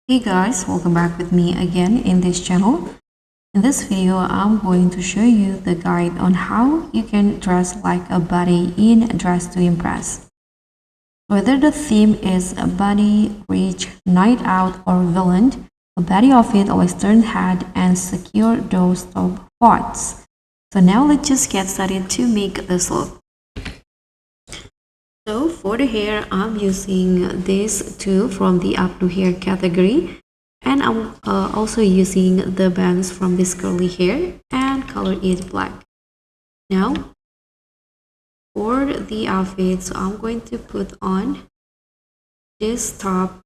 Hey guys, welcome back with me again in this channel. In this video, I'm going to show you the guide on how you can dress like a baddie in Dress to Impress. Whether the theme is a baddie, rich, night out, or villain, a baddie outfit always turns head and secure those top spots. So now let's just get started to make this look. So for the hair, I'm using this tool from the up to hair category, and I'm also using the bangs from this curly hair and color it black. Now for the outfit, so I'm going to put on this top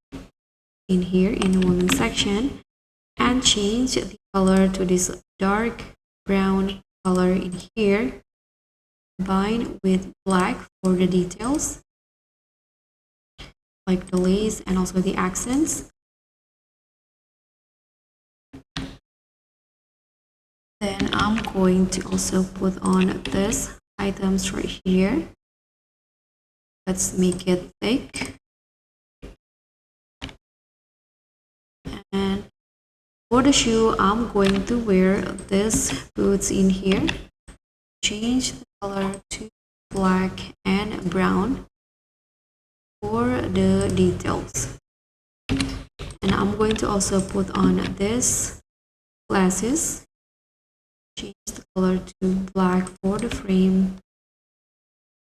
in here in the women's section and change the color to this dark brown color in here, combine with black for the details like the lace and also the accents. Then I'm going to also put on this items right here. Let's make it thick. And for the shoe, I'm going to wear this boots in here. Change the color to black and brown for the details. And I'm going to also put on this glasses. Change the color to black for the frame,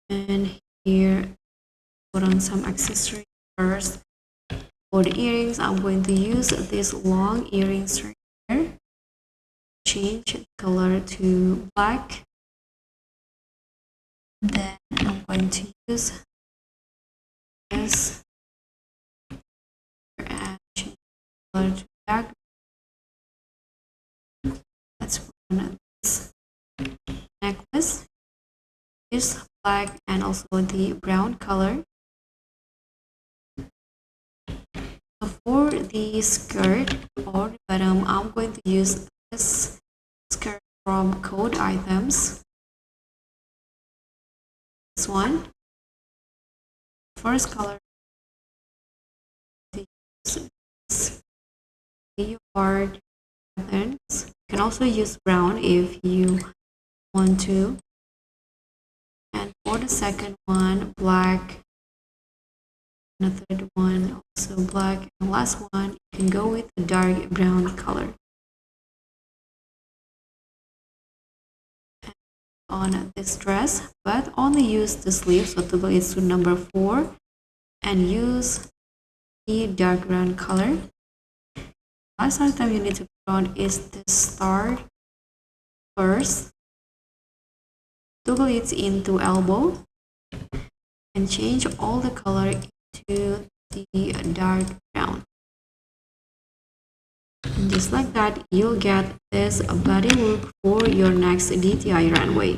and here put on some accessories first. For the earrings, I'm going to use these long earrings right here. Change the color to black. Then I'm going to use this and change the color to black. Let's put on this necklace, this black and also the brown color. So for the skirt or the bottom, I'm going to use this skirt from Code Items. This one, first color, this leopard patterns. You can also use brown if you want to. And for the second one, black. And the third one, also black. And the last one, you can go with a dark brown color. And on this dress, but only use the sleeve, so to go it's to number 4, and use the dark brown color. Last item you need to put on is the star first. Double it into elbow and change all the color into the dark brown. And just like that, you'll get this baddie look for your next DTI runway.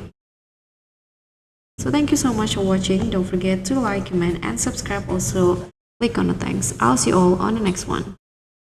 So thank you so much for watching. Don't forget to like, comment, and subscribe. Also, click on the thanks. I'll see you all on the next one.